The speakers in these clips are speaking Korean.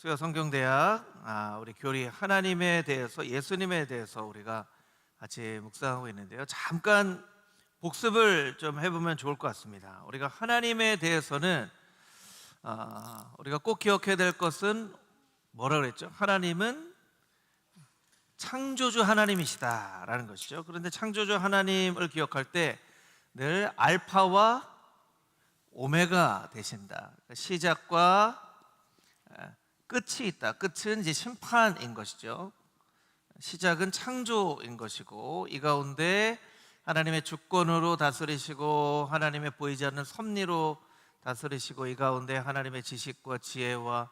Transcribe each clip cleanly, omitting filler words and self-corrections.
수요 성경대학 우리 교리 하나님에 대해서 예수님에 대해서 우리가 같이 묵상하고 있는데요. 잠깐 복습을 좀 해보면 좋을 것 같습니다. 우리가 하나님에 대해서는 우리가 꼭 기억해야 될 것은 뭐라 그랬죠? 하나님은 창조주 하나님이시다라는 것이죠. 그런데 창조주 하나님을 기억할 때 늘 알파와 오메가 되신다. 시작과 끝이 있다. 끝은 이제 심판인 것이죠. 시작은 창조인 것이고, 이 가운데 하나님의 주권으로 다스리시고 하나님의 보이지 않는 섭리로 다스리시고, 이 가운데 하나님의 지식과 지혜와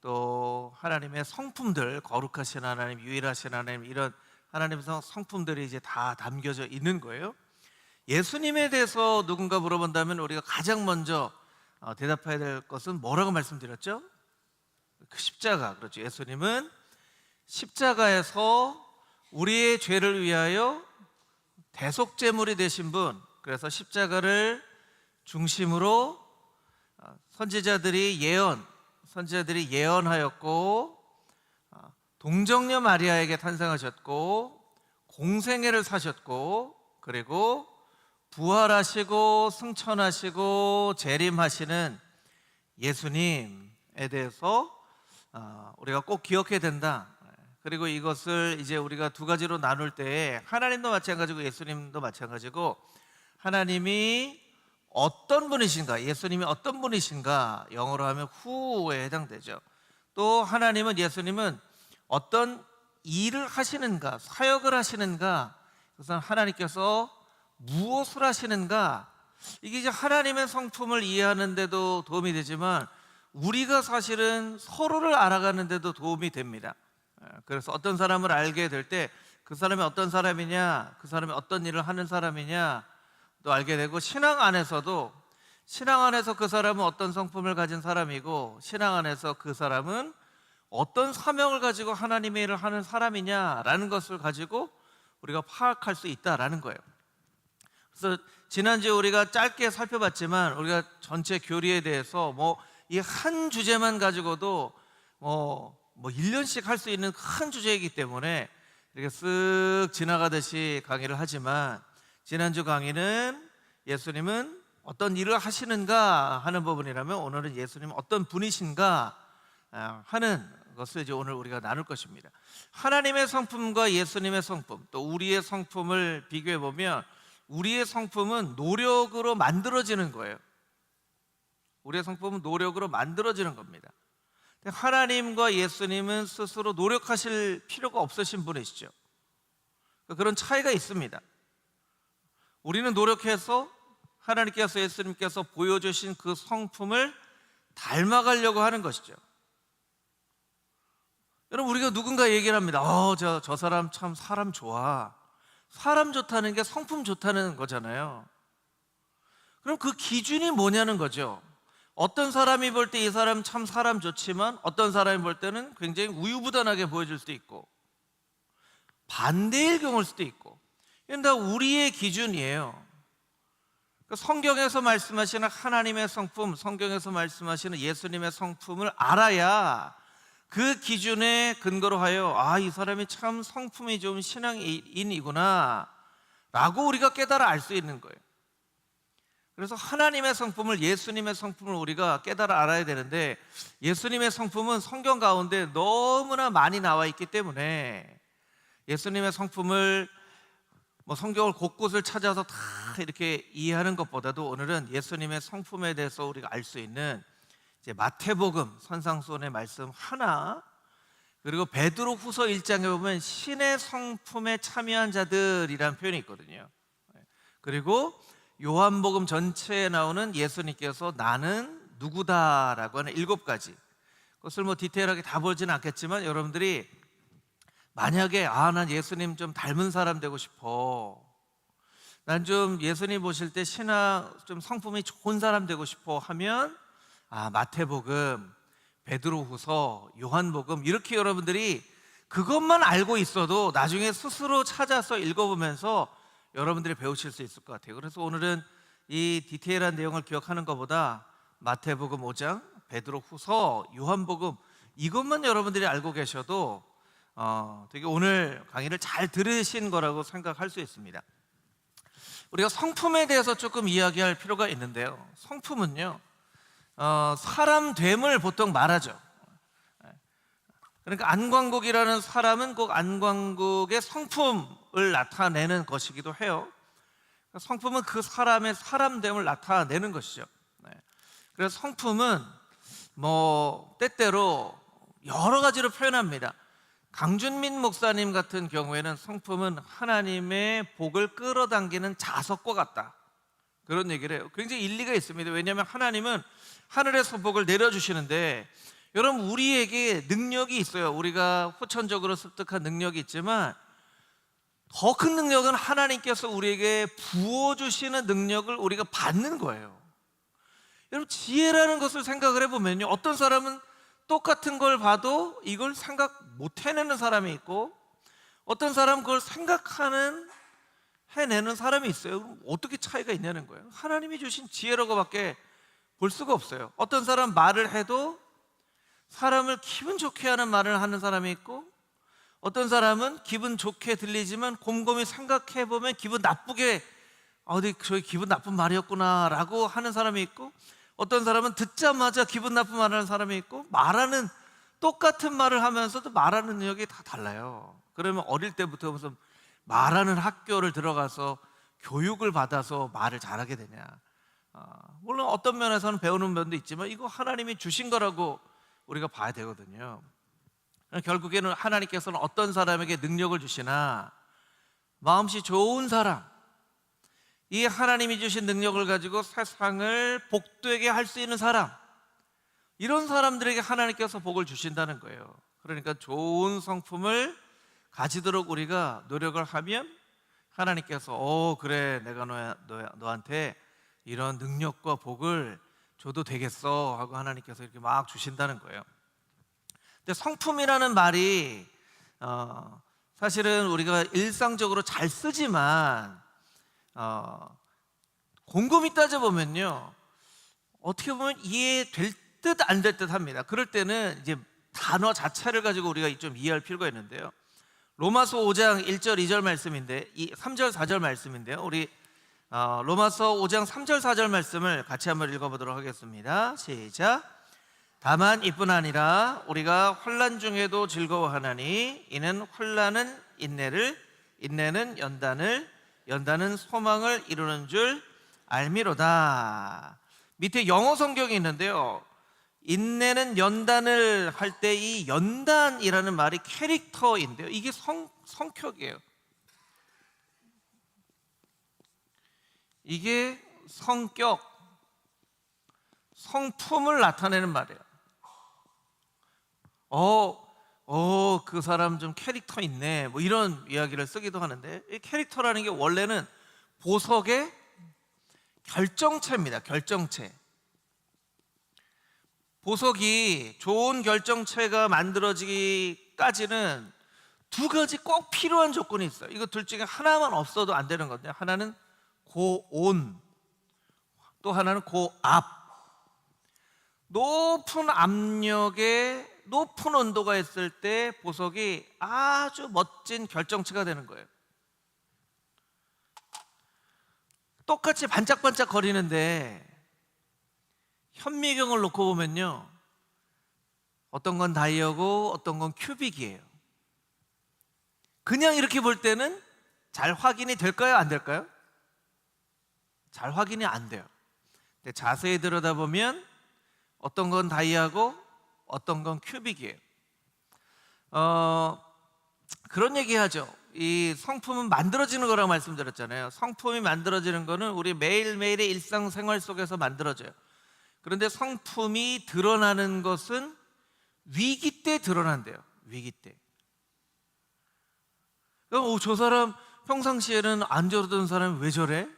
또 하나님의 성품들, 거룩하신 하나님, 유일하신 하나님, 이런 하나님의 성품들이 이제 다 담겨져 있는 거예요. 예수님에 대해서 누군가 물어본다면 우리가 가장 먼저 대답해야 될 것은 뭐라고 말씀드렸죠? 그 십자가. 그렇죠. 예수님은 십자가에서 우리의 죄를 위하여 대속제물이 되신 분. 그래서 십자가를 중심으로 선지자들이 예언하였고, 동정녀 마리아에게 탄생하셨고, 공생애를 사셨고, 그리고 부활하시고 승천하시고 재림하시는 예수님에 대해서 우리가 꼭 기억해야 된다. 그리고 이것을 이제 우리가 두 가지로 나눌 때, 하나님도 마찬가지고 예수님도 마찬가지고, 하나님이 어떤 분이신가, 예수님이 어떤 분이신가, 영어로 하면 who에 해당되죠. 또 하나님은, 예수님은 어떤 일을 하시는가, 사역을 하시는가, 그래서 하나님께서 무엇을 하시는가, 이게 이제 하나님의 성품을 이해하는 데도 도움이 되지만 우리가 사실은 서로를 알아가는 데도 도움이 됩니다. 그래서 어떤 사람을 알게 될 때 그 사람이 어떤 사람이냐, 그 사람이 어떤 일을 하는 사람이냐 또 알게 되고, 신앙 안에서 그 사람은 어떤 성품을 가진 사람이고, 신앙 안에서 그 사람은 어떤 사명을 가지고 하나님의 일을 하는 사람이냐라는 것을 가지고 우리가 파악할 수 있다라는 거예요. 그래서 지난주에 우리가 짧게 살펴봤지만, 우리가 전체 교리에 대해서 이 한 주제만 가지고도 1년씩 할 수 있는 큰 주제이기 때문에 이렇게 쓱 지나가듯이 강의를 하지만, 지난주 강의는 예수님은 어떤 일을 하시는가 하는 부분이라면, 오늘은 예수님은 어떤 분이신가 하는 것을 이제 오늘 우리가 나눌 것입니다. 하나님의 성품과 예수님의 성품, 또 우리의 성품을 비교해 보면, 우리의 성품은 노력으로 만들어지는 거예요. 우리의 성품은 노력으로 만들어지는 겁니다. 하나님과 예수님은 스스로 노력하실 필요가 없으신 분이시죠. 그런 차이가 있습니다. 우리는 노력해서 하나님께서, 예수님께서 보여주신 그 성품을 닮아가려고 하는 것이죠. 여러분, 우리가 누군가 얘기를 합니다. 저 사람 참 사람 좋아. 사람 좋다는 게 성품 좋다는 거잖아요. 그럼 그 기준이 뭐냐는 거죠. 어떤 사람이 볼 때 이 사람 참 사람 좋지만, 어떤 사람이 볼 때는 굉장히 우유부단하게 보여줄 수도 있고, 반대일 경우일 수도 있고, 이건 다 우리의 기준이에요. 성경에서 말씀하시는 하나님의 성품, 성경에서 말씀하시는 예수님의 성품을 알아야 그 기준에 근거로 하여 이 사람이 참 성품이 좀 신앙인이구나 라고 우리가 깨달아 알 수 있는 거예요. 그래서 하나님의 성품을, 예수님의 성품을 우리가 깨달아 알아야 되는데, 예수님의 성품은 성경 가운데 너무나 많이 나와 있기 때문에 예수님의 성품을 성경을 곳곳을 찾아서 다 이렇게 이해하는 것보다도, 오늘은 예수님의 성품에 대해서 우리가 알 수 있는 이제 마태복음 선상손의 말씀 하나, 그리고 베드로후서 1장에 보면 신의 성품에 참여한 자들이라는 표현이 있거든요. 그리고 요한복음 전체에 나오는 예수님께서 나는 누구다라고 하는 7가지, 그것을 디테일하게 다 보지는 않겠지만, 여러분들이 만약에 난 예수님 좀 닮은 사람 되고 싶어, 난 좀 예수님 보실 때 신앙 좀 성품이 좋은 사람 되고 싶어 하면 마태복음, 베드로후서, 요한복음, 이렇게 여러분들이 그것만 알고 있어도 나중에 스스로 찾아서 읽어보면서 여러분들이 배우실 수 있을 것 같아요. 그래서 오늘은 이 디테일한 내용을 기억하는 것보다 마태복음 5장, 베드로후서, 요한복음 이것만 여러분들이 알고 계셔도 되게 오늘 강의를 잘 들으신 거라고 생각할 수 있습니다. 우리가 성품에 대해서 조금 이야기할 필요가 있는데요. 성품은요, 사람 됨을 보통 말하죠. 그러니까 안광국이라는 사람은 꼭 안광국의 성품을 나타내는 것이기도 해요. 성품은 그 사람의 사람됨을 나타내는 것이죠. 그래서 성품은 때때로 여러 가지로 표현합니다. 강준민 목사님 같은 경우에는 성품은 하나님의 복을 끌어당기는 자석과 같다, 그런 얘기를 해요. 굉장히 일리가 있습니다. 왜냐하면 하나님은 하늘에서 복을 내려주시는데, 여러분, 우리에게 능력이 있어요. 우리가 후천적으로 습득한 능력이 있지만 더 큰 능력은 하나님께서 우리에게 부어주시는 능력을 우리가 받는 거예요. 여러분, 지혜라는 것을 생각을 해보면요, 어떤 사람은 똑같은 걸 봐도 이걸 생각 못 해내는 사람이 있고, 어떤 사람은 그걸 해내는 사람이 있어요. 그럼 어떻게 차이가 있냐는 거예요. 하나님이 주신 지혜라고밖에 볼 수가 없어요. 어떤 사람 말을 해도 사람을 기분 좋게 하는 말을 하는 사람이 있고, 어떤 사람은 기분 좋게 들리지만 곰곰이 생각해보면 기분 나쁘게, 저기 기분 나쁜 말이었구나 라고 하는 사람이 있고, 어떤 사람은 듣자마자 기분 나쁜 말을 하는 사람이 있고, 똑같은 말을 하면서도 말하는 능력이 다 달라요. 그러면 어릴 때부터 무슨 말하는 학교를 들어가서 교육을 받아서 말을 잘하게 되냐? 물론 어떤 면에서는 배우는 면도 있지만 이거 하나님이 주신 거라고 우리가 봐야 되거든요. 결국에는 하나님께서는 어떤 사람에게 능력을 주시나, 마음씨 좋은 사람, 이 하나님이 주신 능력을 가지고 세상을 복되게 할 수 있는 사람, 이런 사람들에게 하나님께서 복을 주신다는 거예요. 그러니까 좋은 성품을 가지도록 우리가 노력을 하면 하나님께서 그래, 내가 너한테 이런 능력과 복을 줘도 되겠어 하고 하나님께서 이렇게 막 주신다는 거예요. 근데 성품이라는 말이 사실은 우리가 일상적으로 잘 쓰지만 곰곰이 따져보면요, 어떻게 보면 이해될 듯 안 될 듯 합니다. 그럴 때는 이제 단어 자체를 가지고 우리가 좀 이해할 필요가 있는데요. 로마서 5장 1절 2절 말씀인데, 3절 4절 말씀인데요, 우리 로마서 5장 3절 4절 말씀을 같이 한번 읽어보도록 하겠습니다. 시작. 다만 이뿐 아니라 우리가 환난 중에도 즐거워하나니 이는 환난은 인내를, 인내는 연단을, 연단은 소망을 이루는 줄 알미로다. 밑에 영어 성경이 있는데요, 인내는 연단을 할 때 이 연단이라는 말이 캐릭터인데요, 이게 성격이에요. 이게 성격, 성품을 나타내는 말이에요. 그 사람 좀 캐릭터 있네, 이런 이야기를 쓰기도 하는데, 이 캐릭터라는 게 원래는 보석의 결정체입니다. 결정체. 보석이 좋은 결정체가 만들어지기까지는 두 가지 꼭 필요한 조건이 있어요. 이거 둘 중에 하나만 없어도 안 되는 건데, 하나는 고온, 또 하나는 고압. 높은 압력에 높은 온도가 있을 때 보석이 아주 멋진 결정체가 되는 거예요. 똑같이 반짝반짝 거리는데 현미경을 놓고 보면요, 어떤 건 다이아고 어떤 건 큐빅이에요. 그냥 이렇게 볼 때는 잘 확인이 될까요? 안 될까요? 잘 확인이 안 돼요. 근데 자세히 들여다보면 어떤 건 다이아고 어떤 건 큐빅이에요. 그런 얘기하죠. 이 성품은 만들어지는 거라고 말씀드렸잖아요. 성품이 만들어지는 거는 우리 매일매일의 일상생활 속에서 만들어져요. 그런데 성품이 드러나는 것은 위기 때 드러난대요. 위기 때. 저 사람 평상시에는 안 저러던 사람이 왜 저래?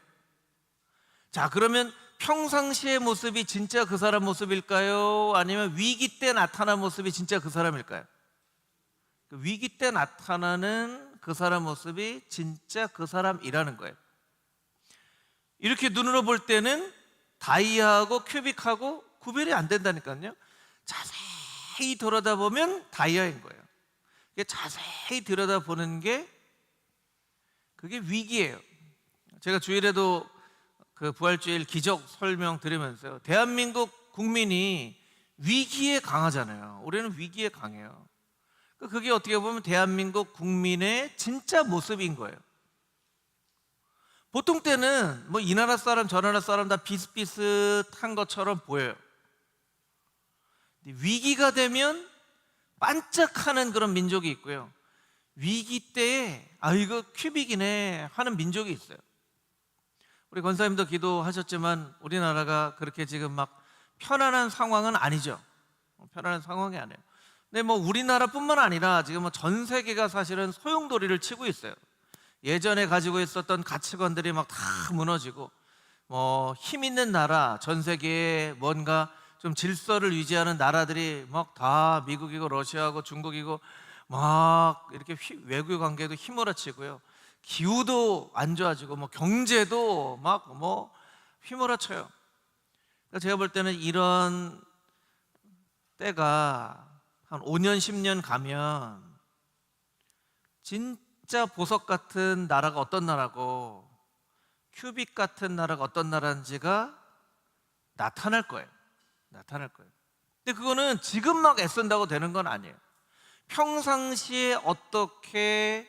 자, 그러면 평상시의 모습이 진짜 그 사람 모습일까요? 아니면 위기 때 나타난 모습이 진짜 그 사람일까요? 위기 때 나타나는 그 사람 모습이 진짜 그 사람이라는 거예요. 이렇게 눈으로 볼 때는 다이아하고 큐빅하고 구별이 안 된다니까요. 자세히 들여다보면 다이아인 거예요. 자세히 들여다보는 게 그게 위기예요. 제가 주일에도 그 부활주일 기적 설명 드리면서요, 대한민국 국민이 위기에 강하잖아요. 우리는 위기에 강해요. 그게 어떻게 보면 대한민국 국민의 진짜 모습인 거예요. 보통 때는 뭐 이 나라 사람 저 나라 사람 다 비슷비슷한 것처럼 보여요. 위기가 되면 반짝하는 그런 민족이 있고요, 위기 때에 이거 큐빅이네 하는 민족이 있어요. 우리 권사님도 기도하셨지만 우리나라가 그렇게 지금 막 편안한 상황은 아니죠. 편안한 상황이 아니에요. 근데 뭐 우리나라뿐만 아니라 지금 뭐 전 세계가 사실은 소용돌이를 치고 있어요. 예전에 가지고 있었던 가치관들이 막 다 무너지고, 뭐 힘 있는 나라, 전 세계에 뭔가 좀 질서를 유지하는 나라들이 막 다 미국이고 러시아고 중국이고 막 이렇게 외교 관계도 휘몰아치고요, 기후도 안 좋아지고 뭐 경제도 막 뭐 휘몰아쳐요. 그러니까 제가 볼 때는 이런 때가 한 5년 10년 가면 진짜 보석 같은 나라가 어떤 나라고 큐빅 같은 나라가 어떤 나라인지가 나타날 거예요. 나타날 거예요. 근데 그거는 지금 막 애쓴다고 되는 건 아니에요. 평상시에 어떻게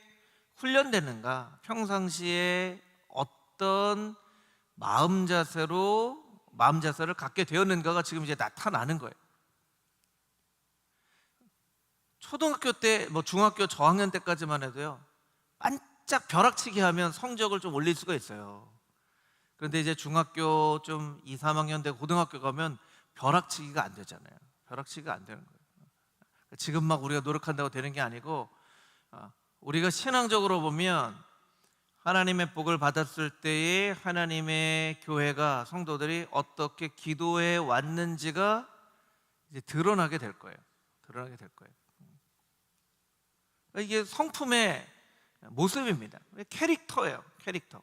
훈련되는가, 평상시에 어떤 마음 자세를 갖게 되었는가가 지금 이제 나타나는 거예요. 초등학교 때, 뭐 중학교 저학년 때까지만 해도요, 반짝 벼락치기 하면 성적을 좀 올릴 수가 있어요. 그런데 이제 중학교 좀 2, 3학년 되고 고등학교 가면 벼락치기가 안 되잖아요. 벼락치기가 안 되는 거예요. 지금 막 우리가 노력한다고 되는 게 아니고, 우리가 신앙적으로 보면 하나님의 복을 받았을 때에 하나님의 교회가, 성도들이 어떻게 기도해 왔는지가 이제 드러나게 될 거예요. 드러나게 될 거예요. 이게 성품의 모습입니다. 캐릭터예요. 캐릭터.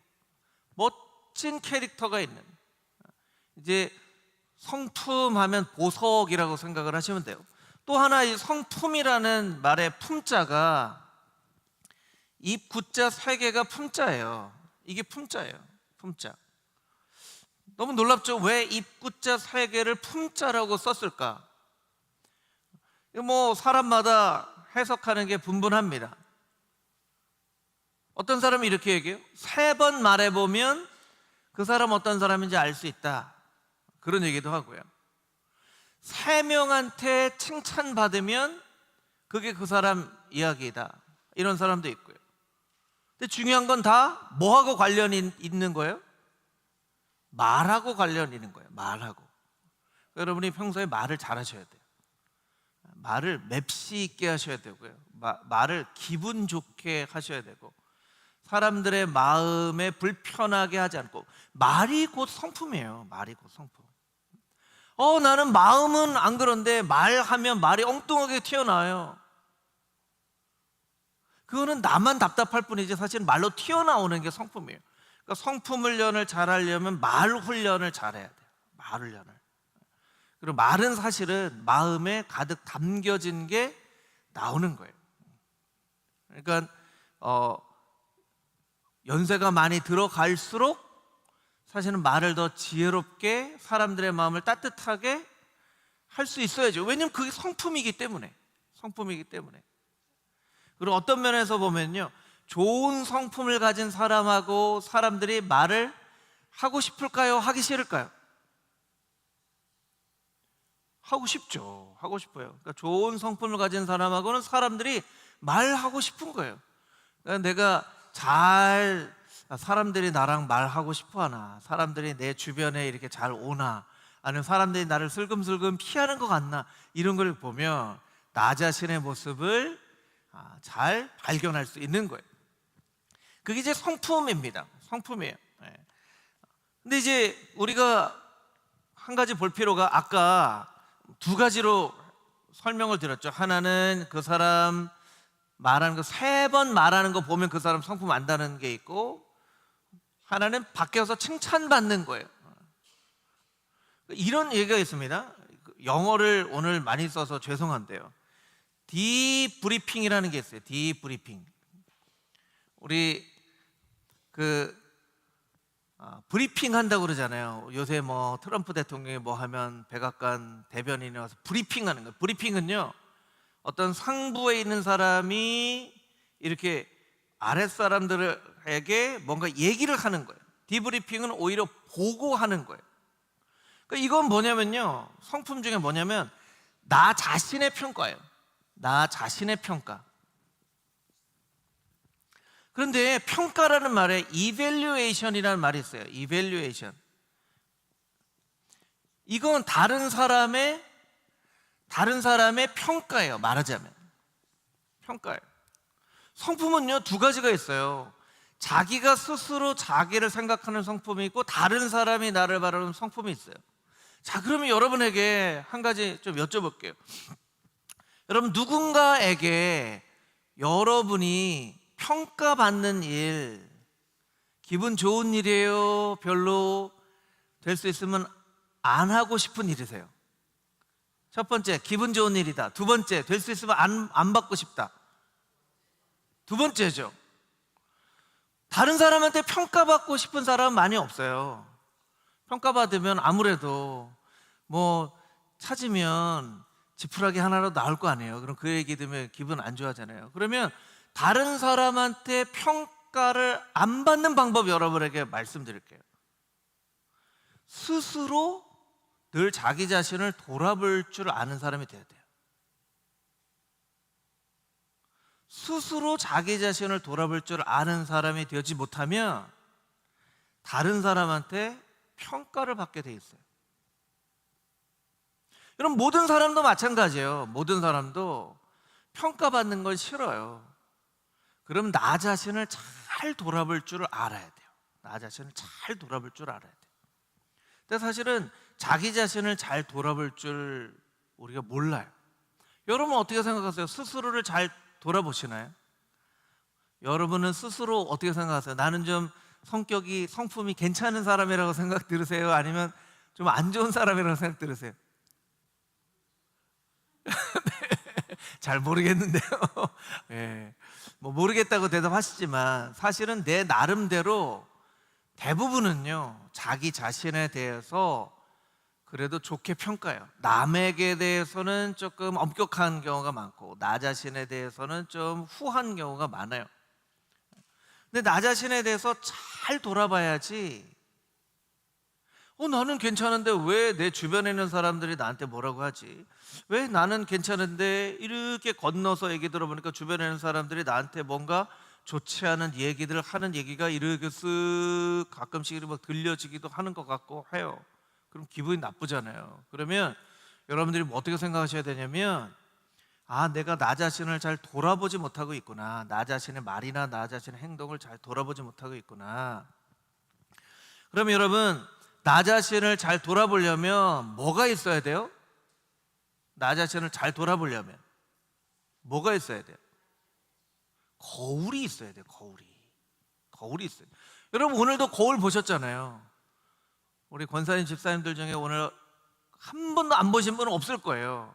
멋진 캐릭터가 있는, 이제 성품하면 보석이라고 생각을 하시면 돼요. 또 하나, 이 성품이라는 말의 품자가 입구자 3개가 품자예요. 이게 품자예요. 품자. 너무 놀랍죠? 왜 입구자 3개를 품자라고 썼을까? 뭐 사람마다 해석하는 게 분분합니다. 어떤 사람이 이렇게 얘기해요. 3번 말해보면 그 사람 어떤 사람인지 알 수 있다, 그런 얘기도 하고요. 3명한테 칭찬받으면 그게 그 사람 이야기다, 이런 사람도 있고요. 근데 중요한 건 다 뭐하고 관련이 있는 거예요? 말하고 관련이 있는 거예요. 말하고. 여러분이 평소에 말을 잘하셔야 돼요. 말을 맵시 있게 하셔야 되고요, 말을 기분 좋게 하셔야 되고, 사람들의 마음에 불편하게 하지 않고. 말이 곧 성품이에요. 말이 곧 성품. 나는 마음은 안 그런데 말하면 말이 엉뚱하게 튀어나와요. 그거는 나만 답답할 뿐이지 사실 말로 튀어나오는 게 성품이에요. 그러니까 성품 훈련을 잘하려면 말 훈련을 잘해야 돼요. 말 훈련을. 그리고 말은 사실은 마음에 가득 담겨진 게 나오는 거예요. 그러니까 연세가 많이 들어갈수록 사실은 말을 더 지혜롭게, 사람들의 마음을 따뜻하게 할 수 있어야죠. 왜냐하면 그게 성품이기 때문에. 성품이기 때문에. 그리고 어떤 면에서 보면요, 좋은 성품을 가진 사람하고 사람들이 말을 하고 싶을까요? 하기 싫을까요? 하고 싶죠. 하고 싶어요. 그러니까 좋은 성품을 가진 사람하고는 사람들이 말하고 싶은 거예요. 그러니까 내가 사람들이 나랑 말하고 싶어 하나, 사람들이 내 주변에 이렇게 잘 오나, 아니면 사람들이 나를 슬금슬금 피하는 것 같나, 이런 걸 보면 나 자신의 모습을 잘 발견할 수 있는 거예요. 그게 이제 성품입니다. 성품이에요. 근데 이제 우리가 한 가지 볼 필요가, 아까 2가지로 설명을 드렸죠. 하나는 그 사람 말하는 거 3번 말하는 거 보면 그 사람 성품 안다는 게 있고, 하나는 밖에 와서 칭찬받는 거예요. 이런 얘기가 있습니다. 영어를 오늘 많이 써서 죄송한데요. 디브리핑이라는 게 있어요. 디브리핑. 우리 브리핑 한다고 그러잖아요. 요새 뭐 트럼프 대통령이 뭐 하면 백악관 대변인이 와서 브리핑 하는 거예요. 브리핑은요, 어떤 상부에 있는 사람이 이렇게 아랫사람들에게 뭔가 얘기를 하는 거예요. 디브리핑은 오히려 보고하는 거예요. 그러니까 이건 뭐냐면요, 성품 중에 뭐냐면 나 자신의 평가예요. 나 자신의 평가. 그런데 평가라는 말에 evaluation이라는 말이 있어요. evaluation. 이건 다른 사람의 평가예요. 말하자면 평가예요. 성품은요, 두 가지가 있어요. 자기가 스스로 자기를 생각하는 성품이 있고 다른 사람이 나를 바라보는 성품이 있어요. 자, 그러면 여러분에게 한 가지 좀 여쭤볼게요. 여러분, 누군가에게 여러분이 평가받는 일, 기분 좋은 일이에요? 별로 될 수 있으면 안 하고 싶은 일이세요? 첫 번째, 기분 좋은 일이다. 두 번째, 될 수 있으면 안 받고 싶다. 두 번째죠. 다른 사람한테 평가받고 싶은 사람은 많이 없어요. 평가받으면 아무래도 뭐 찾으면 지푸라기 하나라도 나올 거 아니에요. 그럼 그 얘기 들으면 기분 안 좋아하잖아요. 그러면 다른 사람한테 평가를 안 받는 방법 여러분에게 말씀드릴게요. 스스로 늘 자기 자신을 돌아볼 줄 아는 사람이 돼야 돼요. 스스로 자기 자신을 돌아볼 줄 아는 사람이 되지 못하면 다른 사람한테 평가를 받게 돼 있어요. 여러분, 모든 사람도 마찬가지예요. 모든 사람도 평가받는 걸 싫어요. 그럼 나 자신을 잘 돌아볼 줄 알아야 돼요. 나 자신을 잘 돌아볼 줄 알아야 돼요. 근데 사실은 자기 자신을 잘 돌아볼 줄 우리가 몰라요. 여러분 어떻게 생각하세요? 스스로를 잘 돌아보시나요? 여러분은 스스로 어떻게 생각하세요? 나는 좀 성품이 괜찮은 사람이라고 생각 들으세요? 아니면 좀 안 좋은 사람이라고 생각 들으세요? 잘 모르겠는데요. 네. 뭐 모르겠다고 대답하시지만 사실은 내 나름대로 대부분은요, 자기 자신에 대해서 그래도 좋게 평가해요. 남에게 대해서는 조금 엄격한 경우가 많고 나 자신에 대해서는 좀 후한 경우가 많아요. 근데 나 자신에 대해서 잘 돌아봐야지, 나는 괜찮은데 왜 내 주변에 있는 사람들이 나한테 뭐라고 하지? 왜 나는 괜찮은데 이렇게 건너서 얘기 들어보니까 주변에 있는 사람들이 나한테 뭔가 좋지 않은 얘기들을 하는 얘기가 이렇게 쓱 가끔씩 막 들려지기도 하는 것 같고 해요. 그럼 기분이 나쁘잖아요. 그러면 여러분들이 뭐 어떻게 생각하셔야 되냐면, 내가 나 자신을 잘 돌아보지 못하고 있구나. 나 자신의 말이나 나 자신의 행동을 잘 돌아보지 못하고 있구나. 그러면 여러분, 나 자신을 잘 돌아보려면 뭐가 있어야 돼요? 나 자신을 잘 돌아보려면 뭐가 있어야 돼요? 거울이 있어야 돼요. 거울이 있어요. 여러분, 오늘도 거울 보셨잖아요. 우리 권사님 집사님들 중에 오늘 한 번도 안 보신 분은 없을 거예요.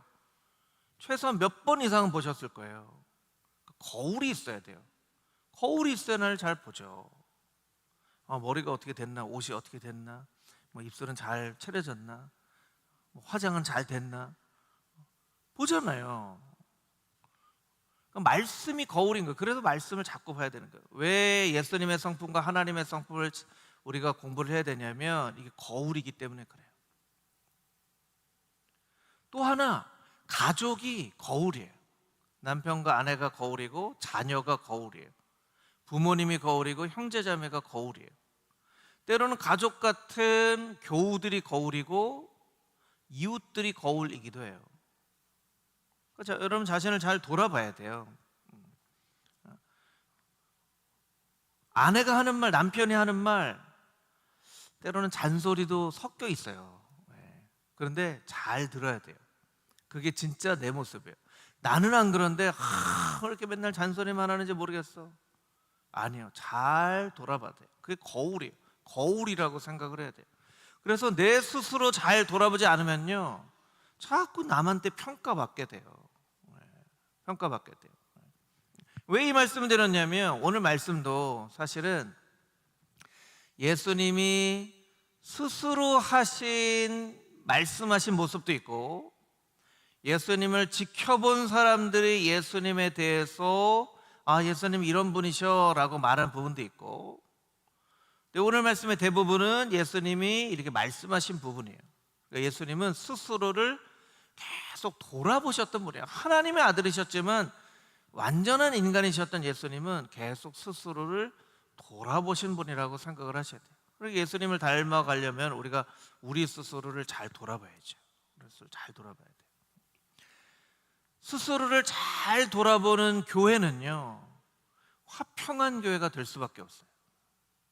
최소한 몇 번 이상은 보셨을 거예요. 거울이 있어야 돼요. 거울이 있어야 나를 잘 보죠. 머리가 어떻게 됐나, 옷이 어떻게 됐나, 뭐 입술은 잘 차려졌나, 뭐 화장은 잘 됐나 보잖아요. 말씀이 거울인 거예요. 그래서 말씀을 자꾸 봐야 되는 거예요. 왜 예수님의 성품과 하나님의 성품을 우리가 공부를 해야 되냐면 이게 거울이기 때문에 그래요. 또 하나, 가족이 거울이에요. 남편과 아내가 거울이고 자녀가 거울이에요. 부모님이 거울이고 형제자매가 거울이에요. 때로는 가족 같은 교우들이 거울이고 이웃들이 거울이기도 해요. 그렇죠? 여러분 자신을 잘 돌아봐야 돼요. 아내가 하는 말, 남편이 하는 말, 때로는 잔소리도 섞여 있어요. 그런데 잘 들어야 돼요. 그게 진짜 내 모습이에요. 나는 안 그런데 왜 이렇게 맨날 잔소리만 하는지 모르겠어. 아니요, 잘 돌아봐야 돼요. 그게 거울이에요. 거울이라고 생각을 해야 돼요. 그래서 내 스스로 잘 돌아보지 않으면요, 자꾸 남한테 평가받게 돼요. 평가받게 돼요. 왜 이 말씀을 드렸냐면 오늘 말씀도 사실은 예수님이 스스로 말씀하신 모습도 있고, 예수님을 지켜본 사람들이 예수님에 대해서 예수님 이런 분이셔 라고 말한 부분도 있고, 근데 오늘 말씀의 대부분은 예수님이 이렇게 말씀하신 부분이에요. 그러니까 예수님은 스스로를 계속 돌아보셨던 분이에요. 하나님의 아들이셨지만 완전한 인간이셨던 예수님은 계속 스스로를 돌아보신 분이라고 생각을 하셔야 돼요. 그리고 예수님을 닮아가려면 우리가 우리 스스로를 잘 돌아봐야죠. 잘 돌아봐야 돼요. 스스로를 잘 돌아보는 교회는요, 화평한 교회가 될 수밖에 없어요.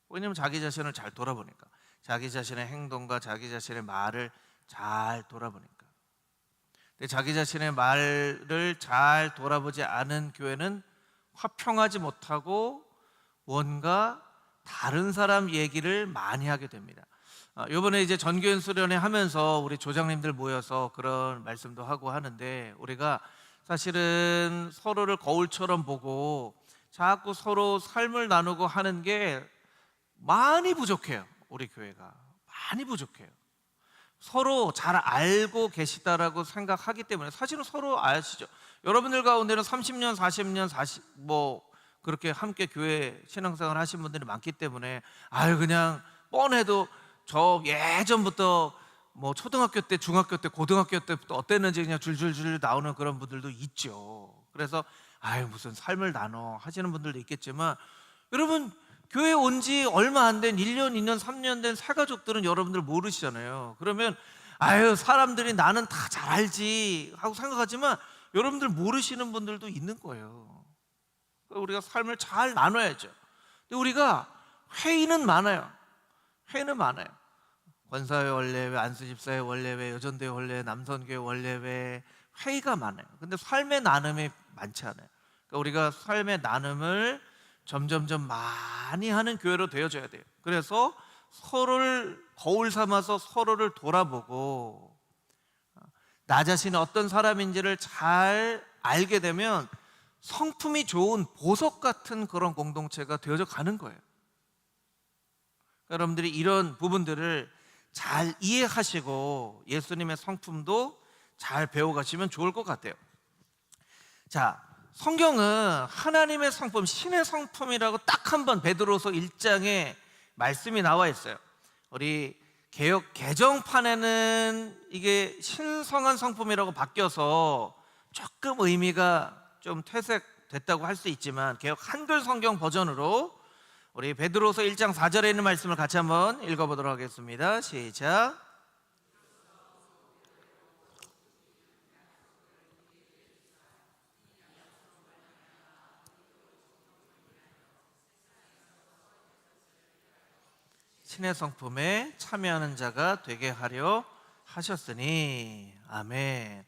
왜냐하면 자기 자신을 잘 돌아보니까, 자기 자신의 행동과 자기 자신의 말을 잘 돌아보니까. 근데 자기 자신의 말을 잘 돌아보지 않은 교회는 화평하지 못하고 뭔가 다른 사람 얘기를 많이 하게 됩니다. 이번에 이제 전교연 수련회 하면서 우리 조장님들 모여서 그런 말씀도 하고 하는데, 우리가 사실은 서로를 거울처럼 보고 자꾸 서로 삶을 나누고 하는 게 많이 부족해요. 우리 교회가 많이 부족해요. 서로 잘 알고 계시다라고 생각하기 때문에, 사실은 서로 아시죠. 여러분들 가운데는 30년, 40년, 그렇게 함께 교회 신앙생활 하신 분들이 많기 때문에 그냥 뻔해도 저 예전부터 초등학교 때, 중학교 때, 고등학교 때부터 어땠는지 그냥 줄줄줄 나오는 그런 분들도 있죠. 그래서 무슨 삶을 나눠 하시는 분들도 있겠지만, 여러분 교회 온 지 얼마 안 된 1년, 2년, 3년 된 새가족들은 여러분들 모르시잖아요. 그러면 사람들이 나는 다 잘 알지 하고 생각하지만 여러분들 모르시는 분들도 있는 거예요. 우리가 삶을 잘 나눠야죠. 근데 우리가 회의는 많아요. 권사회 원례회, 안수집사회 원례회, 여전대 원례회, 남선교회 원례회, 회의가 많아요. 근데 삶의 나눔이 많지 않아요. 그러니까 우리가 삶의 나눔을 점점점 많이 하는 교회로 되어져야 돼요. 그래서 서로를 거울 삼아서 서로를 돌아보고 나 자신이 어떤 사람인지를 잘 알게 되면 성품이 좋은 보석 같은 그런 공동체가 되어져 가는 거예요. 여러분들이 이런 부분들을 잘 이해하시고 예수님의 성품도 잘 배워가시면 좋을 것 같아요. 자, 성경은 하나님의 성품, 신의 성품이라고 딱 한 번 베드로서 1장에 말씀이 나와 있어요. 우리 개역 개정판에는 이게 신성한 성품이라고 바뀌어서 조금 의미가 좀 퇴색됐다고 할 수 있지만, 개역 한글 성경 버전으로 우리 베드로서 1장 4절에 있는 말씀을 같이 한번 읽어보도록 하겠습니다. 시작. 신의 성품에 참여하는 자가 되게 하려 하셨으니. 아멘.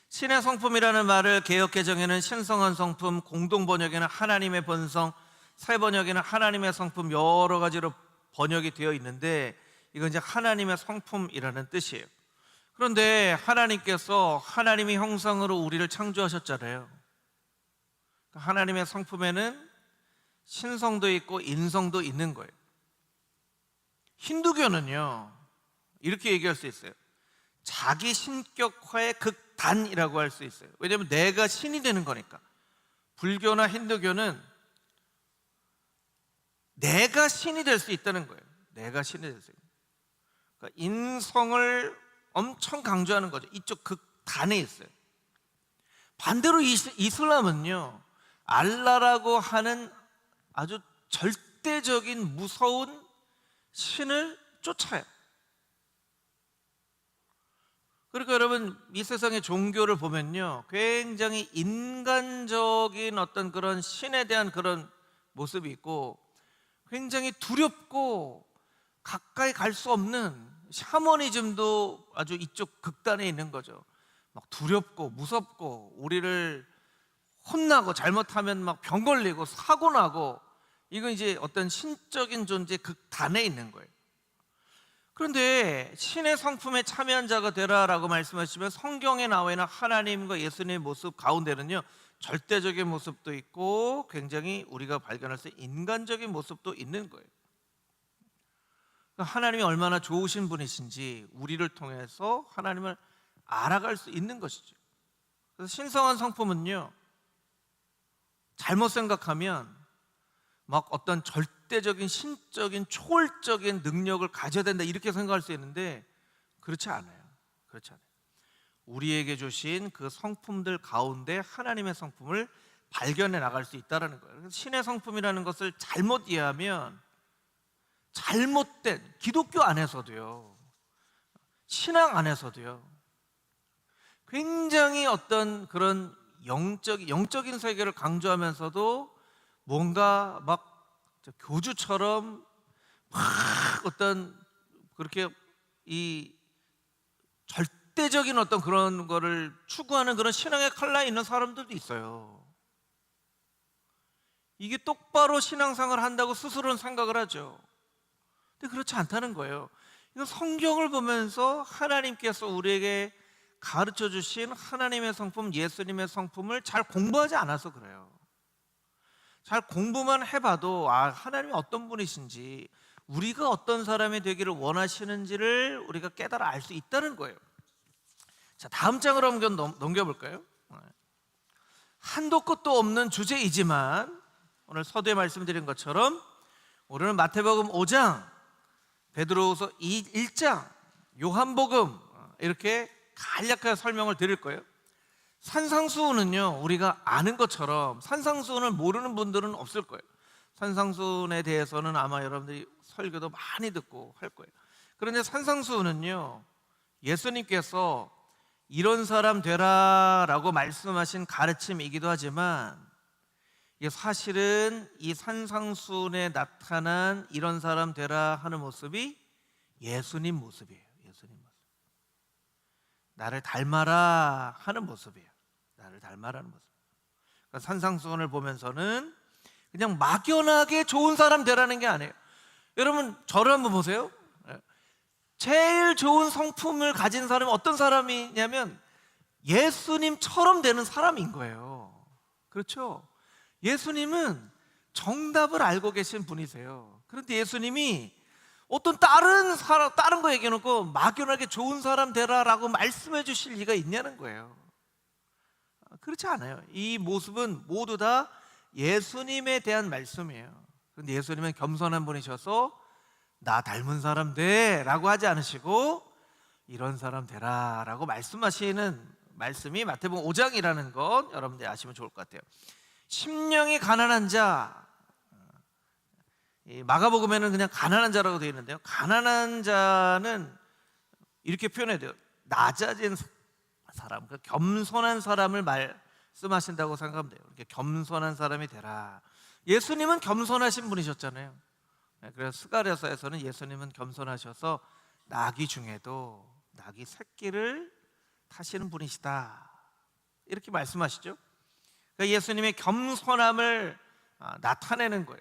신의 성품이라는 말을 개역 개정에는 신성한 성품, 공동 번역에는 하나님의 본성, 새 번역에는 하나님의 성품, 여러 가지로 번역이 되어 있는데, 이건 이제 하나님의 성품이라는 뜻이에요. 그런데 하나님께서 하나님의 형상으로 우리를 창조하셨잖아요. 하나님의 성품에는 신성도 있고 인성도 있는 거예요. 힌두교는요, 이렇게 얘기할 수 있어요. 자기 신격화의 극단이라고 할 수 있어요. 왜냐하면 내가 신이 되는 거니까. 불교나 힌두교는 내가 신이 될 수 있다는 거예요. 내가 신이 될 수 있는. 그러니까 인성을 엄청 강조하는 거죠. 이쪽 극단에 있어요. 반대로 이슬람은요, 알라라고 하는 아주 절대적인 무서운 신을 쫓아요. 그러니까 여러분, 이 세상의 종교를 보면요, 굉장히 인간적인 어떤 그런 신에 대한 그런 모습이 있고, 굉장히 두렵고 가까이 갈 수 없는 샤머니즘도 아주 이쪽 극단에 있는 거죠. 막 두렵고 무섭고 우리를 혼나고 잘못하면 막 병 걸리고 사고 나고, 이건 이제 어떤 신적인 존재 극단에 있는 거예요. 그런데 신의 성품에 참여한 자가 되라라고 말씀하시면 성경에 나와 있는 하나님과 예수님의 모습 가운데는요, 절대적인 모습도 있고 굉장히 우리가 발견할 수 있는 인간적인 모습도 있는 거예요. 하나님이 얼마나 좋으신 분이신지 우리를 통해서 하나님을 알아갈 수 있는 것이죠. 그래서 신성한 성품은요, 잘못 생각하면 막 어떤 절대적인 신적인 초월적인 능력을 가져야 된다 이렇게 생각할 수 있는데 그렇지 않아요. 그렇지 않아요. 우리에게 주신 그 성품들 가운데 하나님의 성품을 발견해 나갈 수 있다는 거예요. 그래서 신의 성품이라는 것을 잘못 이해하면 잘못된 기독교 안에서도요, 신앙 안에서도요, 굉장히 어떤 그런 영적인 세계를 강조하면서도 뭔가 막 교주처럼 막 어떤 그렇게 이 절대적인 어떤 그런 거를 추구하는 그런 신앙의 칼라에 있는 사람들도 있어요. 이게 똑바로 신앙생활을 한다고 스스로는 생각을 하죠. 근데 그렇지 않다는 거예요. 이건 성경을 보면서 하나님께서 우리에게 가르쳐 주신 하나님의 성품, 예수님의 성품을 잘 공부하지 않아서 그래요. 잘 공부만 해봐도 하나님이 어떤 분이신지, 우리가 어떤 사람이 되기를 원하시는지를 우리가 깨달아 알 수 있다는 거예요. 자, 다음 장으로 한번 넘겨볼까요? 한도 끝도 없는 주제이지만 오늘 서두에 말씀드린 것처럼 오늘은 마태복음 5장, 베드로후서 1장, 요한복음 이렇게 간략하게 설명을 드릴 거예요. 산상수훈은요, 우리가 아는 것처럼 산상수훈을 모르는 분들은 없을 거예요. 산상수훈에 대해서는 아마 여러분들이 설교도 많이 듣고 할 거예요. 그런데 산상수훈은요, 예수님께서 이런 사람 되라라고 말씀하신 가르침이기도 하지만 이게 사실은 이 산상수훈에 나타난 이런 사람 되라 하는 모습이 예수님 모습이에요. 예수님 모습. 나를 닮아라 하는 모습이에요. 나를 닮아라는 모습. 그러니까 산상수훈을 보면서는 그냥 막연하게 좋은 사람 되라는 게 아니에요. 여러분 저를 한번 보세요. 제일 좋은 성품을 가진 사람이 어떤 사람이냐면 예수님처럼 되는 사람인 거예요. 그렇죠? 예수님은 정답을 알고 계신 분이세요. 그런데 예수님이 어떤 다른 거 얘기해놓고 막연하게 좋은 사람 되라라고 말씀해 주실 리가 있냐는 거예요. 그렇지 않아요. 이 모습은 모두 다 예수님에 대한 말씀이에요. 그런데 예수님은 겸손한 분이셔서 나 닮은 사람 되라고 하지 않으시고 이런 사람 되라라고 말씀하시는 말씀이 마태복음 5장이라는 것 여러분들이 아시면 좋을 것 같아요. 심령이 가난한 자, 마가복음에는 그냥 가난한 자라고 되어 있는데요, 가난한 자는 이렇게 표현해야 돼요. 낮아진 사람, 그 겸손한 사람을 말씀하신다고 생각하면 돼요. 이렇게 겸손한 사람이 되라. 예수님은 겸손하신 분이셨잖아요. 그래서 스가랴서에서는 예수님은 겸손하셔서 나귀 중에도 나귀 새끼를 타시는 분이시다 이렇게 말씀하시죠. 그러니까 예수님의 겸손함을 나타내는 거예요.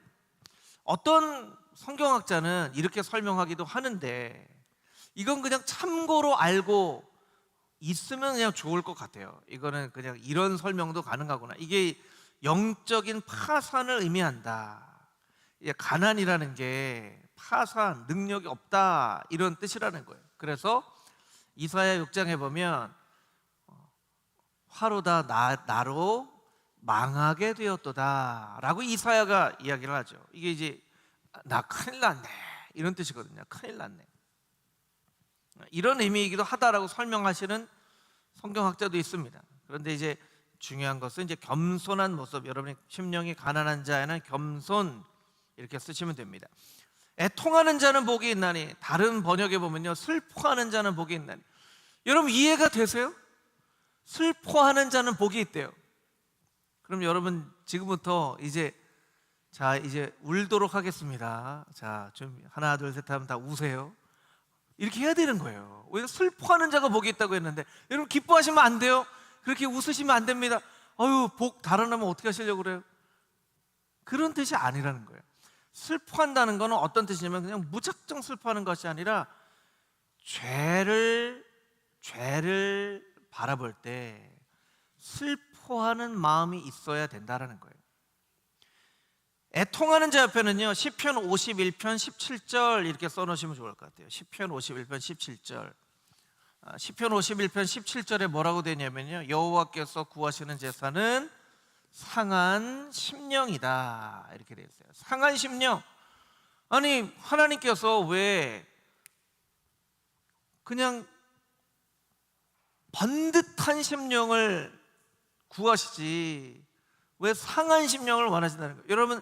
어떤 성경학자는 이렇게 설명하기도 하는데 이건 그냥 참고로 알고 있으면 그냥 좋을 것 같아요. 이거는 그냥 이런 설명도 가능하구나. 이게 영적인 파산을 의미한다. 가난이라는 게 파산, 능력이 없다 이런 뜻이라는 거예요. 그래서 이사야 6장에 보면 화로다 나로 망하게 되었도다 라고 이사야가 이야기를 하죠. 이게 이제 나 큰일 났네 이런 뜻이거든요. 큰일 났네 이런 의미이기도 하다라고 설명하시는 성경학자도 있습니다. 그런데 이제 중요한 것은 이제 겸손한 모습, 여러분이 심령이 가난한 자에는 겸손 이렇게 쓰시면 됩니다. 애통하는 자는 복이 있나니, 다른 번역에 보면요 슬퍼하는 자는 복이 있나니. 여러분 이해가 되세요? 슬퍼하는 자는 복이 있대요. 그럼 여러분 지금부터 이제 울도록 하겠습니다. 자, 좀 하나 둘 셋 하면 다 우세요. 이렇게 해야 되는 거예요. 왜 슬퍼하는 자가 복이 있다고 했는데 여러분 기뻐하시면 안 돼요. 그렇게 웃으시면 안 됩니다. 복 달아나면 어떻게 하시려고 그래요? 그런 뜻이 아니라는 거예요. 슬퍼한다는 것은 어떤 뜻이냐면 그냥 무작정 슬퍼하는 것이 아니라 죄를 바라볼 때 슬퍼하는 마음이 있어야 된다라는 거예요. 애통하는 자 옆에는요, 시편 51편 17절 이렇게 써놓으시면 좋을 것 같아요. 시편 51편 17절. 시편 51편 17절에 뭐라고 되냐면요, 여호와께서 구하시는 제사는 상한 심령이다, 이렇게 되어 있어요. 상한 심령. 아니, 하나님께서 왜 그냥 번듯한 심령을 구하시지 왜 상한 심령을 원하신다는 거예요? 여러분,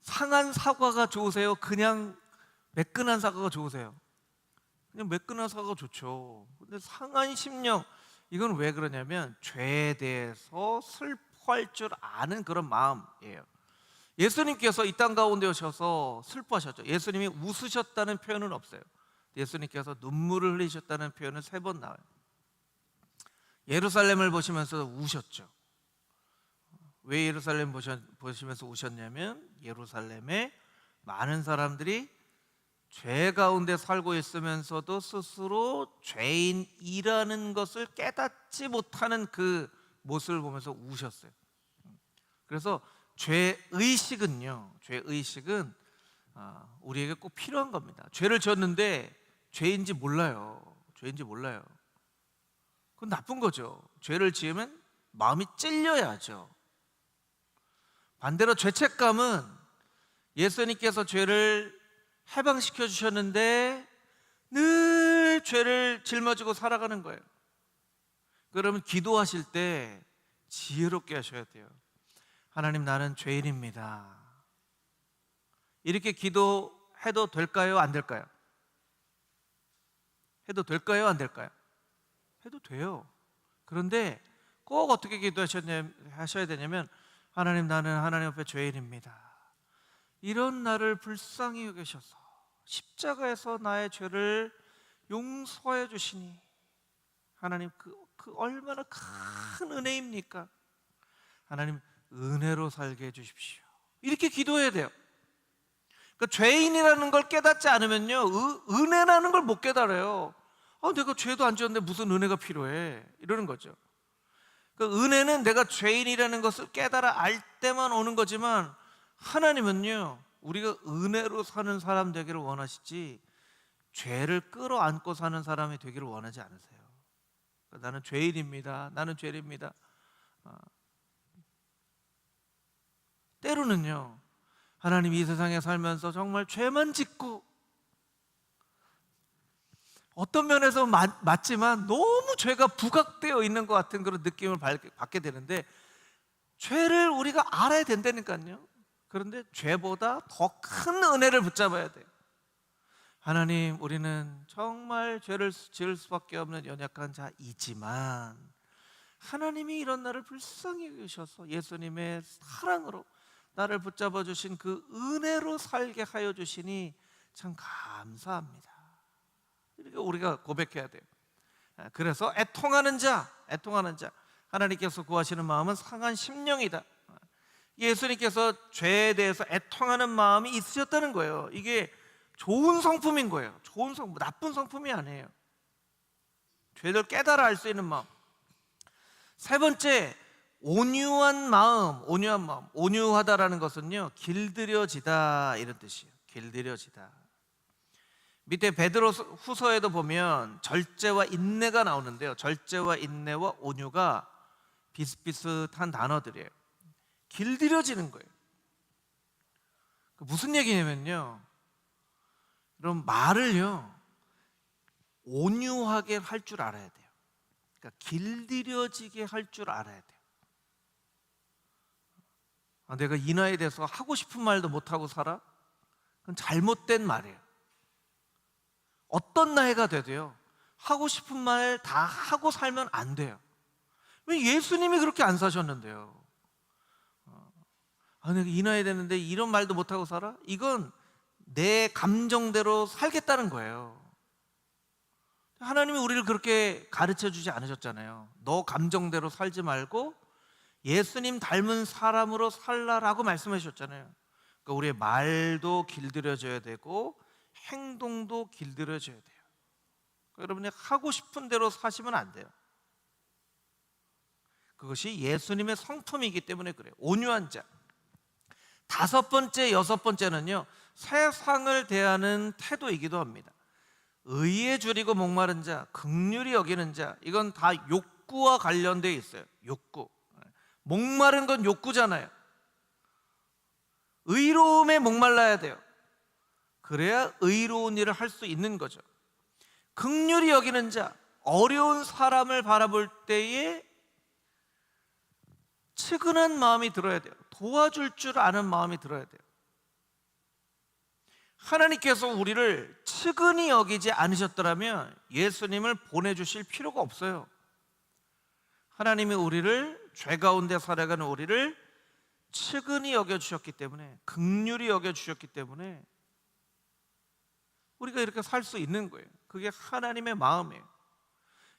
상한 사과가 좋으세요? 그냥 매끈한 사과가 좋으세요? 그냥 매끈한 사과가 좋죠. 근데 상한 심령, 이건 왜 그러냐면 죄에 대해서 슬퍼할 줄 아는 그런 마음이에요. 예수님께서 이 땅 가운데 오셔서 슬퍼하셨죠. 예수님이 웃으셨다는 표현은 없어요. 예수님께서 눈물을 흘리셨다는 표현은 3번 나와요. 예루살렘을 보시면서 우셨죠. 왜 예루살렘 보시면서 우셨냐면 예루살렘에 많은 사람들이 죄 가운데 살고 있으면서도 스스로 죄인이라는 것을 깨닫지 못하는 그 모습을 보면서 우셨어요. 그래서 죄의식은 우리에게 꼭 필요한 겁니다. 죄를 지었는데 죄인지 몰라요. 그건 나쁜 거죠. 죄를 지으면 마음이 찔려야죠. 반대로 죄책감은 예수님께서 죄를 해방시켜 주셨는데 늘 죄를 짊어지고 살아가는 거예요. 그러면 기도하실 때 지혜롭게 하셔야 돼요. 하나님, 나는 죄인입니다. 이렇게 기도해도 될까요? 안 될까요? 해도 될까요? 안 될까요? 해도 돼요. 그런데 꼭 어떻게 기도하셔야 되냐면, 하나님, 나는 하나님 앞에 죄인입니다. 이런 나를 불쌍히 여기셔서 십자가에서 나의 죄를 용서해 주시니 하나님, 그 얼마나 큰 은혜입니까? 하나님, 은혜로 살게 해주십시오. 이렇게 기도해야 돼요. 그러니까 죄인이라는 걸 깨닫지 않으면요, 은혜라는 걸 못 깨달아요. 내가 죄도 안 지었는데 무슨 은혜가 필요해, 이러는 거죠. 그 은혜는 내가 죄인이라는 것을 깨달아 알 때만 오는 거지만, 하나님은요, 우리가 은혜로 사는 사람 되기를 원하시지 죄를 끌어안고 사는 사람이 되기를 원하지 않으세요. 그러니까 나는 죄인입니다. 때로는요, 하나님, 이 세상에 살면서 정말 죄만 짓고, 어떤 면에서 맞지만 너무 죄가 부각되어 있는 것 같은 그런 느낌을 받게 되는데, 죄를 우리가 알아야 된다니까요. 그런데 죄보다 더 큰 은혜를 붙잡아야 돼요. 하나님, 우리는 정말 죄를 지을 수밖에 없는 연약한 자이지만 하나님이 이런 나를 불쌍히 여기셔서 예수님의 사랑으로 나를 붙잡아 주신 그 은혜로 살게 하여 주시니 참 감사합니다. 이렇게 우리가 고백해야 돼요. 그래서 애통하는 자, 하나님께서 구하시는 마음은 상한 심령이다. 예수님께서 죄에 대해서 애통하는 마음이 있으셨다는 거예요. 이게 좋은 성품인 거예요. 좋은 성품, 나쁜 성품이 아니에요. 죄를 깨달아 알 수 있는 마음. 3번째, 온유한 마음. 온유하다라는 것은요, 길들여지다, 이런 뜻이에요. 길들여지다. 밑에 베드로 후서에도 보면 절제와 인내가 나오는데요, 절제와 인내와 온유가 비슷비슷한 단어들이에요. 길들여지는 거예요. 무슨 얘기냐면요, 그럼 말을요 온유하게 할 줄 알아야 돼요. 그러니까 길들여지게 할 줄 알아야 돼요. 내가 이 나이에 대해서 하고 싶은 말도 못하고 살아? 그건 잘못된 말이에요. 어떤 나이가 돼도요, 하고 싶은 말 다 하고 살면 안 돼요. 왜? 예수님이 그렇게 안 사셨는데요. 내가 이 나이 됐는데 이런 말도 못하고 살아? 이건 내 감정대로 살겠다는 거예요. 하나님이 우리를 그렇게 가르쳐 주지 않으셨잖아요. 너 감정대로 살지 말고 예수님 닮은 사람으로 살라라고 말씀해 주셨잖아요. 그러니까 우리의 말도 길들여져야 되고 행동도 길들여져야 돼요. 여러분이 하고 싶은 대로 사시면 안 돼요. 그것이 예수님의 성품이기 때문에 그래요. 온유한 자. 다섯 번째, 여섯 번째는요, 세상을 대하는 태도이기도 합니다. 의에 줄이고 목마른 자, 긍휼히 여기는 자, 이건 다 욕구와 관련되어 있어요. 욕구. 목마른 건 욕구잖아요. 의로움에 목말라야 돼요. 그래야 의로운 일을 할 수 있는 거죠. 긍휼히 여기는 자, 어려운 사람을 바라볼 때에 측은한 마음이 들어야 돼요. 도와줄 줄 아는 마음이 들어야 돼요. 하나님께서 우리를 측은히 여기지 않으셨더라면 예수님을 보내주실 필요가 없어요. 하나님이 우리를, 죄 가운데 살아가는 우리를 측은히 여겨주셨기 때문에, 긍휼히 여겨주셨기 때문에 우리가 이렇게 살 수 있는 거예요. 그게 하나님의 마음이에요.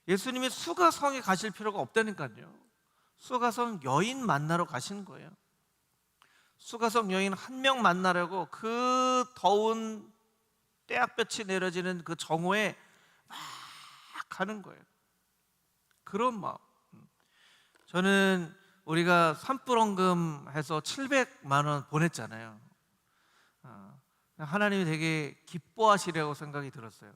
예수님이 수가성에 가실 필요가 없다니까요. 수가성 여인 만나러 가신 거예요. 수가성 여인 한 명 만나려고 그 더운 떼약볕이 내려지는 그 정오에 막 가는 거예요. 그런 마음. 저는 우리가 산불원금 해서 700만 원 보냈잖아요. 하나님이 되게 기뻐하시려고 생각이 들었어요.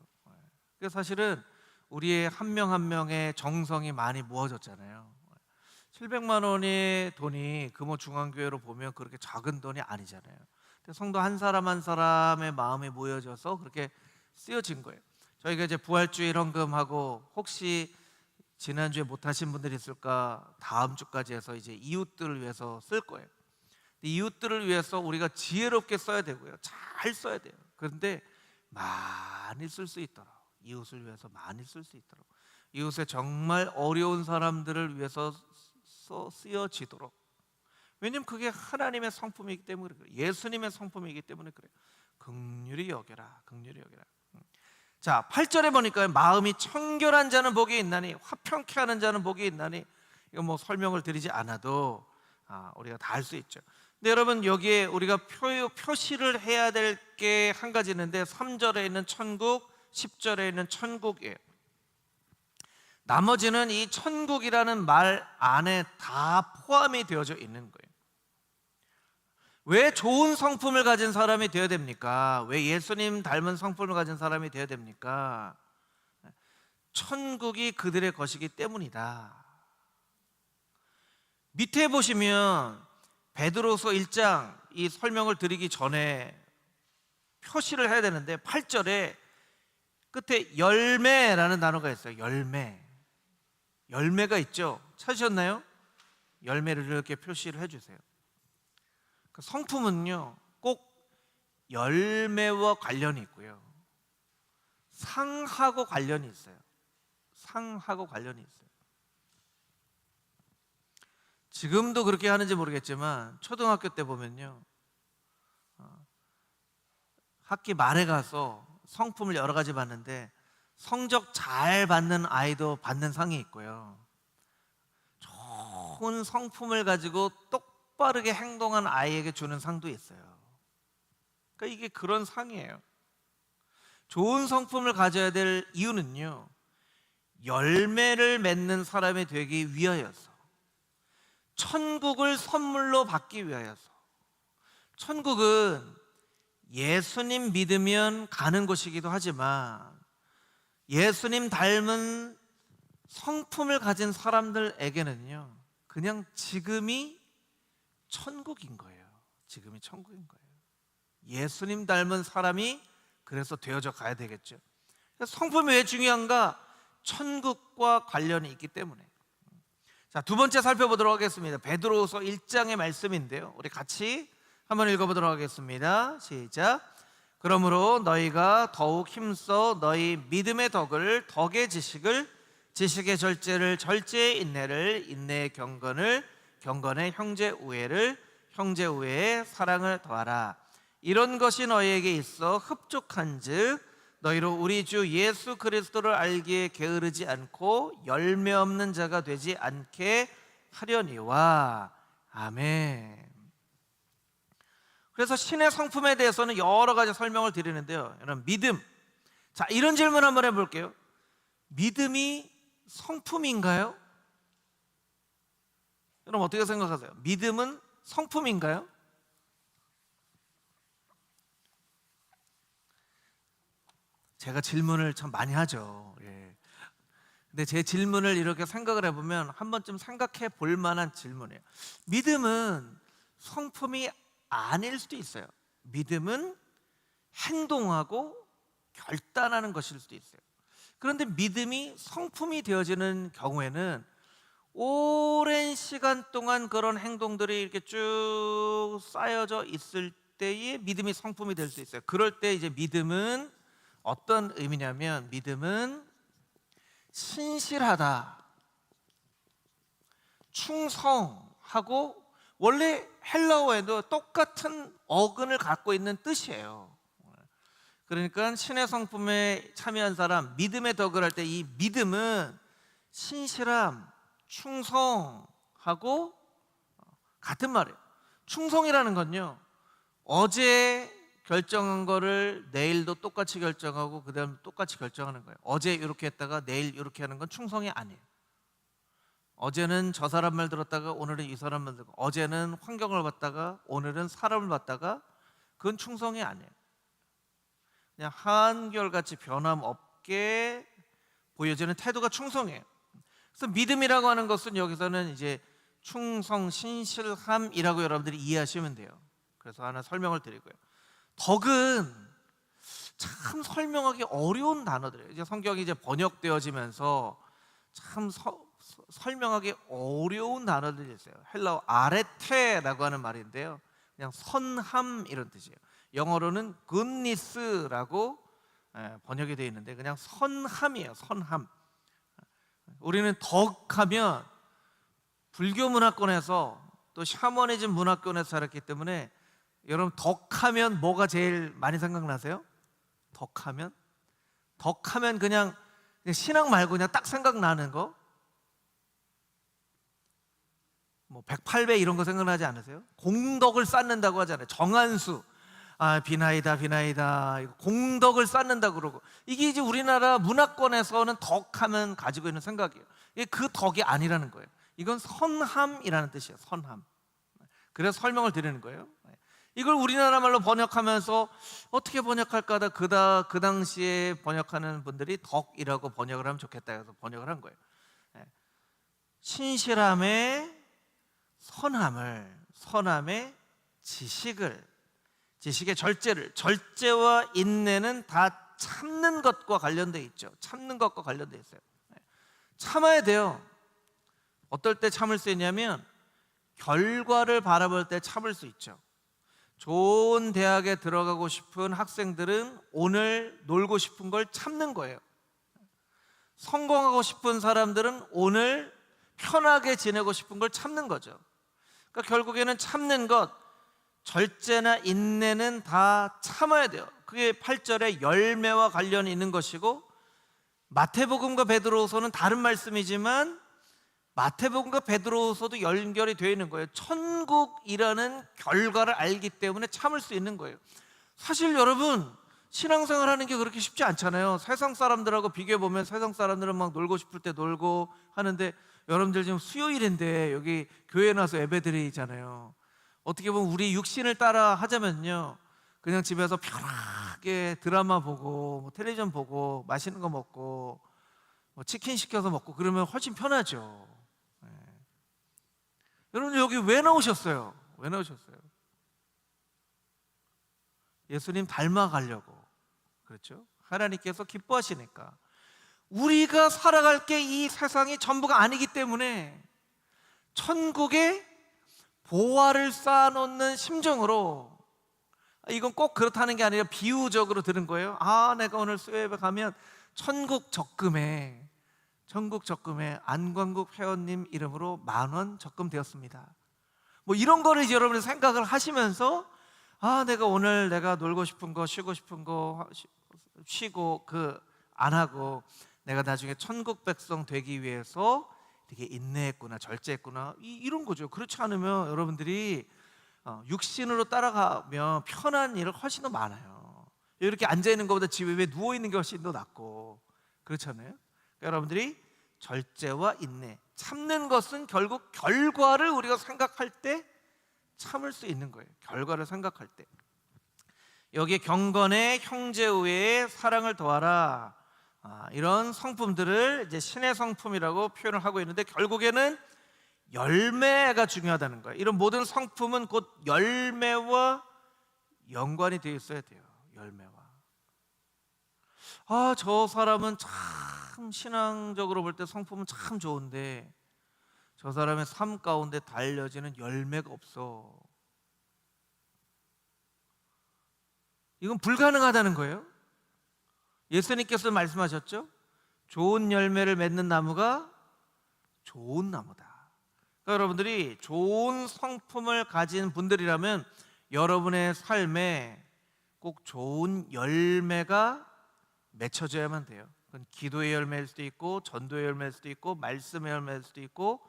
그래서 사실은 우리의 한 명 한 명의 정성이 많이 모아졌잖아요. 700만 원의 돈이 금호중앙교회로 보면 그렇게 작은 돈이 아니잖아요. 성도 한 사람 한 사람의 마음이 모여져서 그렇게 쓰여진 거예요. 저희가 이제 부활주일 헌금하고, 혹시 지난주에 못하신 분들이 있을까, 다음 주까지 해서 이제 이웃들을 위해서 쓸 거예요. 이웃들을 위해서 우리가 지혜롭게 써야 되고요, 잘 써야 돼요. 그런데 많이 쓸 수 있도록, 이웃을 위해서 많이 쓸 수 있도록, 이웃의 정말 어려운 사람들을 위해서 쓰여지도록. 왜냐하면 그게 하나님의 성품이기 때문에 그래요. 예수님의 성품이기 때문에 그래요. 긍휼히 여겨라, 긍휼히 여겨라. 자, 8절에 보니까 마음이 청결한 자는 복이 있나니 화평케 하는 자는 복이 있나니, 이거 뭐 설명을 드리지 않아도 우리가 다 알 수 있죠. 근데 여러분, 여기에 우리가 표시를 해야 될 게 한 가지 있는데, 3절에 있는 천국, 10절에 있는 천국이에요. 나머지는 이 천국이라는 말 안에 다 포함이 되어져 있는 거예요. 왜 좋은 성품을 가진 사람이 되어야 됩니까? 왜 예수님 닮은 성품을 가진 사람이 되어야 됩니까? 천국이 그들의 것이기 때문이다. 밑에 보시면 베드로서 1장 이 설명을 드리기 전에 표시를 해야 되는데, 8절에 끝에 열매라는 단어가 있어요. 열매가 있죠. 찾으셨나요? 열매를 이렇게 표시를 해주세요. 그 성품은요, 꼭 열매와 관련이 있고요, 상하고 관련이 있어요. 상하고 관련이 있어요. 지금도 그렇게 하는지 모르겠지만 초등학교 때 보면요, 학기 말에 가서 성품을 여러 가지 봤는데, 성적 잘 받는 아이도 받는 상이 있고요, 좋은 성품을 가지고 똑바르게 행동한 아이에게 주는 상도 있어요. 그러니까 이게 그런 상이에요. 좋은 성품을 가져야 될 이유는요, 열매를 맺는 사람이 되기 위하여서, 천국을 선물로 받기 위하여서. 천국은 예수님 믿으면 가는 곳이기도 하지만, 예수님 닮은 성품을 가진 사람들에게는요, 그냥 지금이 천국인 거예요. 지금이 천국인 거예요. 예수님 닮은 사람이 그래서 되어져 가야 되겠죠. 성품이 왜 중요한가? 천국과 관련이 있기 때문에. 자, 두 번째 살펴보도록 하겠습니다. 베드로후서 1장의 말씀인데요, 우리 같이 한번 읽어보도록 하겠습니다. 시작. 그러므로 너희가 더욱 힘써 너희 믿음의 덕을 덕의 지식을, 지식의 절제를 절제의 인내를, 인내의 경건을, 경건의 형제 우애를, 형제 우애에 사랑을 더하라. 이런 것이 너희에게 있어 흡족한즉 너희로 우리 주 예수 그리스도를 알기에 게으르지 않고 열매 없는 자가 되지 않게 하려니와. 아멘. 그래서 신의 성품에 대해서는 여러 가지 설명을 드리는데요. 여러분, 믿음. 자, 이런 질문 한번 해볼게요. 믿음이 성품인가요? 여러분 어떻게 생각하세요? 믿음은 성품인가요? 제가 질문을 참 많이 하죠. 예. 근데 제 질문을 이렇게 생각을 해보면 한 번쯤 생각해 볼 만한 질문이에요. 믿음은 성품이 아닐 수도 있어요. 믿음은 행동하고 결단하는 것일 수도 있어요. 그런데 믿음이 성품이 되어지는 경우에는 오랜 시간 동안 그런 행동들이 이렇게 쭉 쌓여져 있을 때에 믿음이 성품이 될 수 있어요. 그럴 때 이제 믿음은 어떤 의미냐면, 믿음은 신실하다, 충성하고, 원래 헬라어에도 똑같은 어근을 갖고 있는 뜻이에요. 그러니까 신의 성품에 참여한 사람, 믿음의 덕을 할 때 이 믿음은 신실함, 충성하고 같은 말이에요. 충성이라는 건요, 어제 결정한 거를 내일도 똑같이 결정하고 그 다음 똑같이 결정하는 거예요. 어제 이렇게 했다가 내일 이렇게 하는 건 충성이 아니에요. 어제는 저 사람 말 들었다가 오늘은 이 사람 말 듣고, 어제는 환경을 봤다가 오늘은 사람을 봤다가, 그건 충성이 아니에요. 그냥 한결같이 변함없게 보여지는 태도가 충성이에요. 그래서 믿음이라고 하는 것은 여기서는 이제 충성, 신실함이라고 여러분들이 이해하시면 돼요. 그래서 하나 설명을 드리고요. 덕은 참 설명하기 어려운 단어들이에요. 이제 성경이 이제 번역되어지면서 참 설명하기 어려운 단어들이 있어요. 헬라어 아레테라고 하는 말인데요, 그냥 선함 이런 뜻이에요. 영어로는 goodness라고 번역이 되어 있는데 그냥 선함이에요. 선함. 우리는 덕하면 불교 문화권에서 또 샤머니즘 문화권에서 자랐기 때문에, 여러분 덕하면 뭐가 제일 많이 생각나세요? 덕하면 그냥 신앙 말고 그냥 딱 생각나는 거, 뭐 108배 이런 거 생각나지 않으세요? 공덕을 쌓는다고 하잖아요. 정한수, 비나이다 공덕을 쌓는다 그러고, 이게 이제 우리나라 문화권에서는 덕하면 가지고 있는 생각이에요. 이게 그 덕이 아니라는 거예요. 이건 선함이라는 뜻이에요. 선함. 그래서 설명을 드리는 거예요. 이걸 우리나라 말로 번역하면서 어떻게 번역할까 하다 그 당시에 번역하는 분들이 덕이라고 번역을 하면 좋겠다 해서 번역을 한 거예요. 신실함의 선함의 지식의 절제와 인내는 다 참는 것과 관련돼 있죠. 참는 것과 관련돼 있어요. 참아야 돼요. 어떨 때 참을 수 있냐면 결과를 바라볼 때 참을 수 있죠. 좋은 대학에 들어가고 싶은 학생들은 오늘 놀고 싶은 걸 참는 거예요. 성공하고 싶은 사람들은 오늘 편하게 지내고 싶은 걸 참는 거죠. 그러니까 결국에는 참는 것, 절제나 인내는 다 참아야 돼요. 그게 8절에 열매와 관련이 있는 것이고, 마태복음과 베드로후서는 다른 말씀이지만 마태복음과 베드로후서도 연결이 되어 있는 거예요. 천국이라는 결과를 알기 때문에 참을 수 있는 거예요. 사실 여러분, 신앙생활 하는 게 그렇게 쉽지 않잖아요. 세상 사람들하고 비교해보면 세상 사람들은 막 놀고 싶을 때 놀고 하는데, 여러분들 지금 수요일인데 여기 교회 나와서 예배드리잖아요. 어떻게 보면 우리 육신을 따라 하자면요, 그냥 집에서 편하게 드라마 보고 뭐 텔레비전 보고 맛있는 거 먹고 뭐 치킨 시켜서 먹고 그러면 훨씬 편하죠. 여러분 여기 왜 나오셨어요? 왜 나오셨어요? 예수님 닮아가려고. 그렇죠? 하나님께서 기뻐하시니까. 우리가 살아갈 게 이 세상이 전부가 아니기 때문에 천국에 보화를 쌓아놓는 심정으로, 이건 꼭 그렇다는 게 아니라 비유적으로 들은 거예요. 내가 오늘 수요예배 가면 천국 적금에 안광국 회원님 이름으로 10,000원 적금되었습니다. 뭐 이런 거를 이제 여러분이 생각을 하시면서, 내가 오늘 내가 놀고 싶은 거, 쉬고 싶은 거 쉬고 안 하고 내가 나중에 천국 백성 되기 위해서 이렇게 인내했구나, 절제했구나, 이런 거죠. 그렇지 않으면 여러분들이 육신으로 따라가면 편한 일은 훨씬 더 많아요. 이렇게 앉아있는 것보다 집에 왜 누워있는 게 훨씬 더 낫고 그렇잖아요. 그러니까 여러분들이 절제와 인내, 참는 것은 결국 결과를 우리가 생각할 때 참을 수 있는 거예요. 결과를 생각할 때. 여기에 경건의 형제 우애의 사랑을 더하라, 이런 성품들을 이제 신의 성품이라고 표현을 하고 있는데, 결국에는 열매가 중요하다는 거예요. 이런 모든 성품은 곧 열매와 연관이 되어 있어야 돼요. 열매와. 저 사람은 참 신앙적으로 볼 때 성품은 참 좋은데 저 사람의 삶 가운데 달려지는 열매가 없어. 이건 불가능하다는 거예요. 예수님께서 말씀하셨죠? 좋은 열매를 맺는 나무가 좋은 나무다. 그러니까 여러분들이 좋은 성품을 가진 분들이라면 여러분의 삶에 꼭 좋은 열매가 맺혀져야만 돼요. 그건 기도의 열매일 수도 있고, 전도의 열매일 수도 있고, 말씀의 열매일 수도 있고,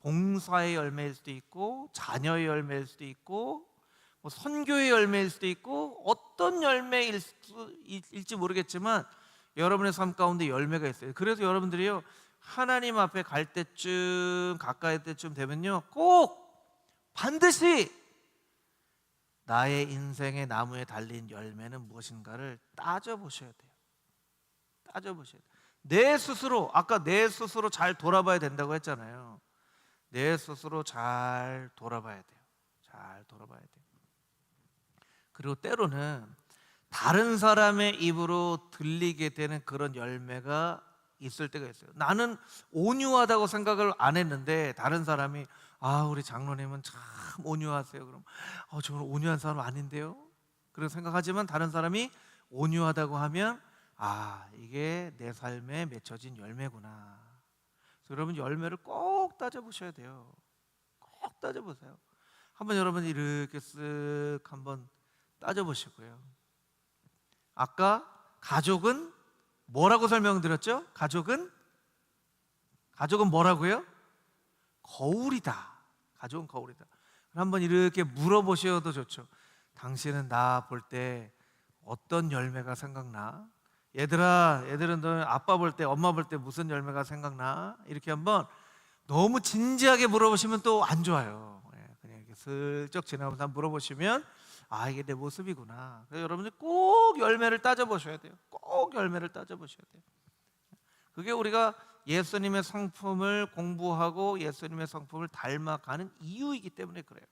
봉사의 열매일 수도 있고, 자녀의 열매일 수도 있고, 선교의 열매일 수도 있고, 어떤 열매일지 모르겠지만 여러분의 삶 가운데 열매가 있어요. 그래서 여러분들이요, 하나님 앞에 갈 때쯤, 가까이 때쯤 되면요, 꼭 반드시 나의 인생의 나무에 달린 열매는 무엇인가를 따져보셔야 돼요. 따져보셔야 돼요. 내 스스로, 아까 내 스스로 잘 돌아봐야 된다고 했잖아요. 내 스스로 잘 돌아봐야 돼요. 잘 돌아봐야 돼요. 그리고 때로는 다른 사람의 입으로 들리게 되는 그런 열매가 있을 때가 있어요. 나는 온유하다고 생각을 안 했는데 다른 사람이 우리 장로님은 참 온유하세요. 그럼 저는 온유한 사람 아닌데요? 그렇게 생각하지만 다른 사람이 온유하다고 하면 이게 내 삶에 맺혀진 열매구나. 그래서 여러분 열매를 꼭 따져보셔야 돼요. 꼭 따져보세요. 한번 여러분 이렇게 쓱 한번 따져보시고요. 아까 가족은 뭐라고 설명드렸죠? 가족은 뭐라고요? 거울이다. 가족은 거울이다. 한번 이렇게 물어보셔도 좋죠. 당신은 나 볼 때 어떤 열매가 생각나? 얘들은 너 아빠 볼 때, 엄마 볼 때 무슨 열매가 생각나? 이렇게 한번 너무 진지하게 물어보시면 또 안 좋아요. 그냥 이렇게 슬쩍 지나가면서 한번 물어보시면 이게 내 모습이구나. 그래서 여러분들 꼭 열매를 따져보셔야 돼요. 꼭 열매를 따져보셔야 돼요. 그게 우리가 예수님의 성품을 공부하고 예수님의 성품을 닮아가는 이유이기 때문에 그래요.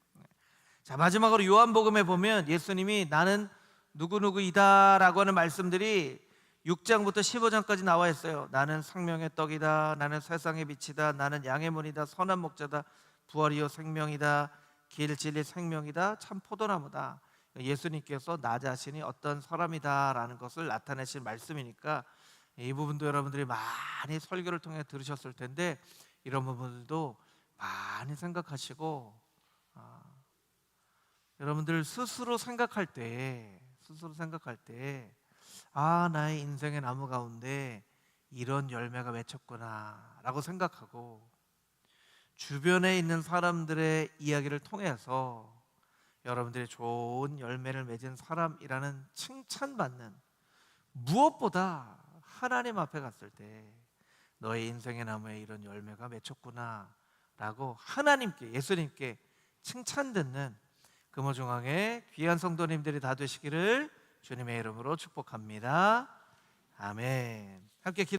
자, 마지막으로 요한복음에 보면 예수님이 나는 누구누구이다 라고 하는 말씀들이 6장부터 15장까지 나와 있어요. 나는 생명의 떡이다, 나는 세상의 빛이다, 나는 양의 문이다, 선한 목자다, 부활이요 생명이다, 길 진리 생명이다, 참 포도나무다. 예수님께서 나 자신이 어떤 사람이다 라는 것을 나타내신 말씀이니까 이 부분도 여러분들이 많이 설교를 통해 들으셨을 텐데 이런 부분들도 많이 생각하시고 여러분들 스스로 생각할 때 나의 인생의 나무 가운데 이런 열매가 맺혔구나 라고 생각하고 주변에 있는 사람들의 이야기를 통해서 여러분들이 좋은 열매를 맺은 사람이라는 칭찬받는, 무엇보다 하나님 앞에 갔을 때 너의 인생의 나무에 이런 열매가 맺혔구나 라고 하나님께, 예수님께 칭찬 듣는 금호중앙의 귀한 성도님들이 다 되시기를 주님의 이름으로 축복합니다. 아멘. 함께